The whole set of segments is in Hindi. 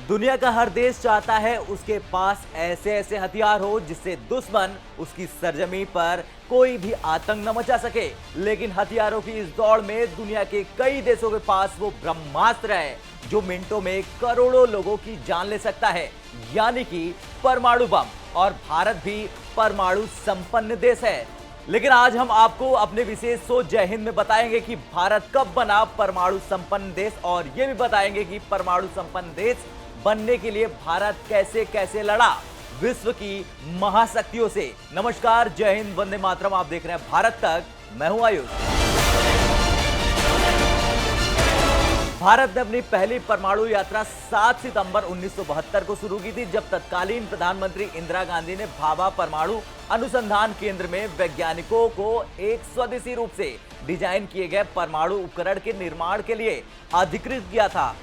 दुनिया का हर देश चाहता है उसके पास ऐसे ऐसे हथियार हो जिससे दुश्मन उसकी सरजमी पर कोई भी आतंक न मचा सके। लेकिन हथियारों की इस दौड़ में दुनिया के कई देशों के पास वो ब्रह्मास्त्र है जो मिनटों में करोड़ों लोगों की जान ले सकता है, यानी कि परमाणु बम। और भारत भी परमाणु संपन्न देश है। लेकिन आज हम आपको अपने विशेष शो जय हिंद में बताएंगे कि भारत कब बना परमाणु संपन्न देश, और यह भी बताएंगे कि परमाणु संपन्न देश बनने के लिए भारत कैसे कैसे लड़ा विश्व की महाशक्तियों से। नमस्कार, जय हिंद, वंदे मातरम। आप देख रहे हैं भारत तक, मैं हूं आयुष। भारत ने अपनी पहली परमाणु यात्रा 7 सितंबर 1972 को शुरू की थी, जब तत्कालीन प्रधानमंत्री इंदिरा गांधी ने भाभा परमाणु अनुसंधान केंद्र में वैज्ञानिकों को एक स्वदेशी रूप से डिजाइन किए गए परमाणु उपकरण के निर्माण के लिए अधिकृत किया था।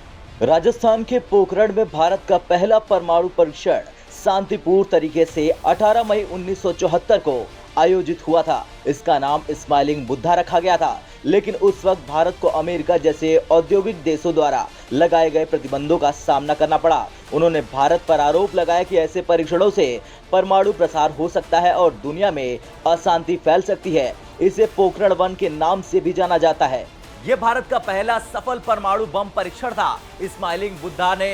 राजस्थान के पोखरण में भारत का पहला परमाणु परीक्षण शांतिपूर्ण तरीके से 18 मई 1974 को आयोजित हुआ था। इसका नाम स्माइलिंग बुद्धा रखा गया था, लेकिन उस वक्त भारत को अमेरिका जैसे औद्योगिक देशों द्वारा लगाए गए प्रतिबंधों का सामना करना पड़ा। उन्होंने भारत पर आरोप लगाया कि ऐसे परीक्षणों से परमाणु प्रसार हो सकता है और दुनिया में अशांति फैल सकती है। इसे पोखरण 1 के नाम से भी जाना जाता है। यह भारत का पहला सफल परमाणु बम परीक्षण था। स्माइलिंग बुद्धा ने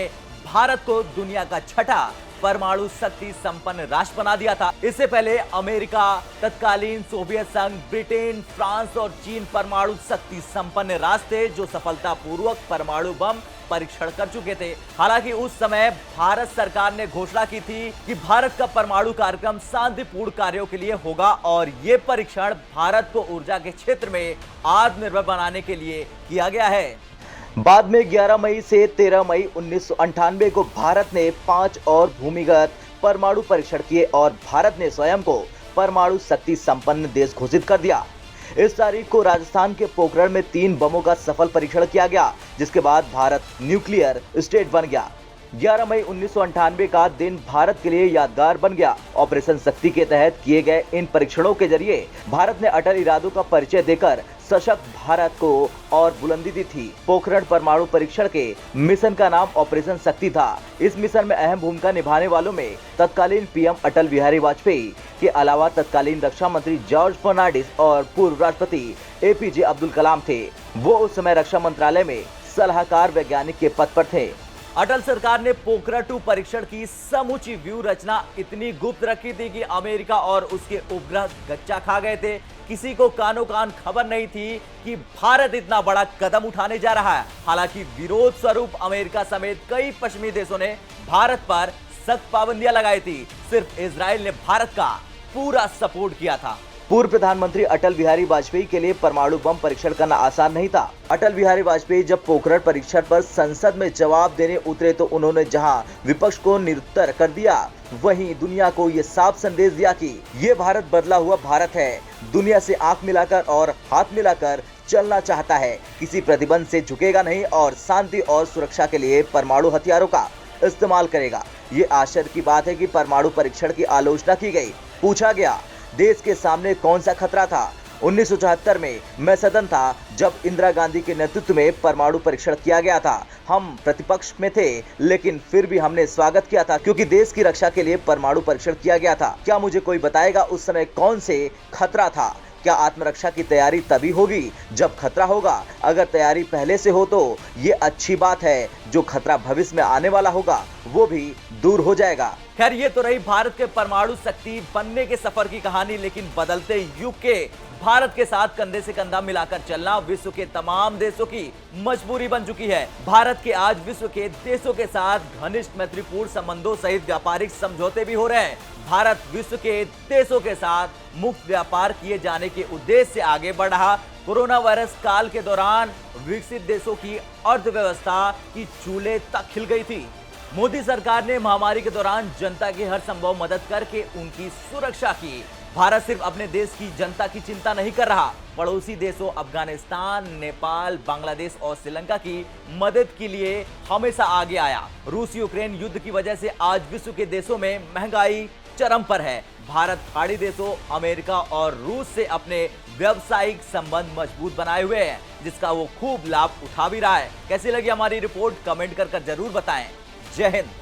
भारत को दुनिया का छठा परमाणु शक्ति संपन्न राष्ट्र बना दिया था। इससे पहले अमेरिका, तत्कालीन सोवियत संघ, ब्रिटेन, फ्रांस और चीन परमाणु शक्ति संपन्न राष्ट्र थे जो सफलतापूर्वक परमाणु बम परीक्षण कर चुके थे। हालांकि उस समय भारत सरकार ने घोषणा की थी कि भारत का परमाणु कार्यक्रम शांतिपूर्ण कार्यों के लिए होगा और ये परीक्षण भारत को ऊर्जा के क्षेत्र में आत्मनिर्भर बनाने के लिए किया गया है। बाद में 11 मई से 13 मई 1998 को भारत ने 5 और भूमिगत परमाणु परीक्षण किए और भारत ने स्वयं को परमाणु शक्ति संपन्न देश घोषित कर दिया। इस तारीख को राजस्थान के पोखरण में 3 बमों का सफल परीक्षण किया गया, जिसके बाद भारत न्यूक्लियर स्टेट बन गया। 11 मई 1998 का दिन भारत के लिए यादगार बन गया। ऑपरेशन शक्ति के तहत किए गए इन परीक्षणों के जरिए भारत ने अटल इरादों का परिचय देकर सशक्त भारत को और बुलंदी दी थी। पोखरण परमाणु परीक्षण के मिशन का नाम ऑपरेशन शक्ति था। इस मिशन में अहम भूमिका निभाने वालों में तत्कालीन पीएम अटल बिहारी वाजपेयी के अलावा तत्कालीन रक्षा मंत्री जॉर्ज फर्नांडिस और पूर्व राष्ट्रपति एपीजे अब्दुल कलाम थे। वो उस समय रक्षा मंत्रालय में सलाहकार वैज्ञानिक के पद पर थे। अटल सरकार ने पोखरण 2 परीक्षण की समूची व्यू रचना इतनी गुप्त रखी थी कि अमेरिका और उसके उपग्रह गच्चा खा गए थे। किसी को कानो कान खबर नहीं थी कि भारत इतना बड़ा कदम उठाने जा रहा है। हालांकि विरोध स्वरूप अमेरिका समेत कई पश्चिमी देशों ने भारत पर सख्त पाबंदियां लगाई थी। सिर्फ इजराइल ने भारत का पूरा सपोर्ट किया था। पूर्व प्रधानमंत्री अटल बिहारी वाजपेयी के लिए परमाणु बम परीक्षण करना आसान नहीं था। अटल बिहारी वाजपेयी जब पोखरण परीक्षण पर संसद में जवाब देने उतरे तो उन्होंने जहां विपक्ष को निरुत्तर कर दिया, वहीं दुनिया को ये साफ संदेश दिया कि ये भारत बदला हुआ भारत है। दुनिया से आंख मिलाकर और हाथ मिलाकर चलना चाहता है, किसी प्रतिबंध से झुकेगा नहीं और शांति और सुरक्षा के लिए परमाणु हथियारों का इस्तेमाल करेगा। ये आश्चर्य की बात है कि परमाणु परीक्षण की आलोचना की गई। पूछा गया, देश के सामने कौन सा खतरा था? 1974 में मैं सदन था जब इंदिरा गांधी के नेतृत्व में परमाणु परीक्षण किया गया था। हम प्रतिपक्ष में थे, लेकिन फिर भी हमने स्वागत किया था क्योंकि देश की रक्षा के लिए परमाणु परीक्षण किया गया था। क्या मुझे कोई बताएगा उस समय कौन से खतरा था? क्या आत्मरक्षा की तैयारी तभी होगी जब खतरा होगा? अगर तैयारी पहले से हो तो ये अच्छी बात है। जो खतरा भविष्य में आने वाला होगा वो भी दूर हो जाएगा। खैर, ये तो रही भारत के परमाणु शक्ति बनने के सफर की कहानी, लेकिन बदलते युग के भारत के साथ कंधे से कंधा मिलाकर चलना विश्व के तमाम देशों की मजबूरी बन चुकी है। भारत के आज विश्व के देशों के साथ घनिष्ठ मैत्रीपूर्ण संबंधों सहित व्यापारिक समझौते भी हो रहे हैं। भारत विश्व के देशों के साथ मुक्त व्यापार किए जाने के उद्देश्य से आगे बढ़ रहा। कोरोना वायरस काल के दौरान विकसित देशों की अर्थव्यवस्था की चूल्हे तक खिल गई थी। मोदी सरकार ने महामारी के दौरान जनता की हर संभव मदद करके उनकी सुरक्षा की। भारत सिर्फ अपने देश की जनता की चिंता नहीं कर रहा, पड़ोसी देशों अफगानिस्तान, नेपाल, बांग्लादेश और श्रीलंका की मदद के लिए हमेशा आगे आया। रूस यूक्रेन युद्ध की वजह से आज विश्व के देशों में महंगाई चरम पर है। भारत खाड़ी देशों अमेरिका और रूस से अपने व्यावसायिक संबंध मजबूत बनाए हुए हैं, जिसका वो खूब लाभ उठा भी रहा है। कैसी लगी हमारी रिपोर्ट कमेंट कर जरूर बताएं। जय हिंद।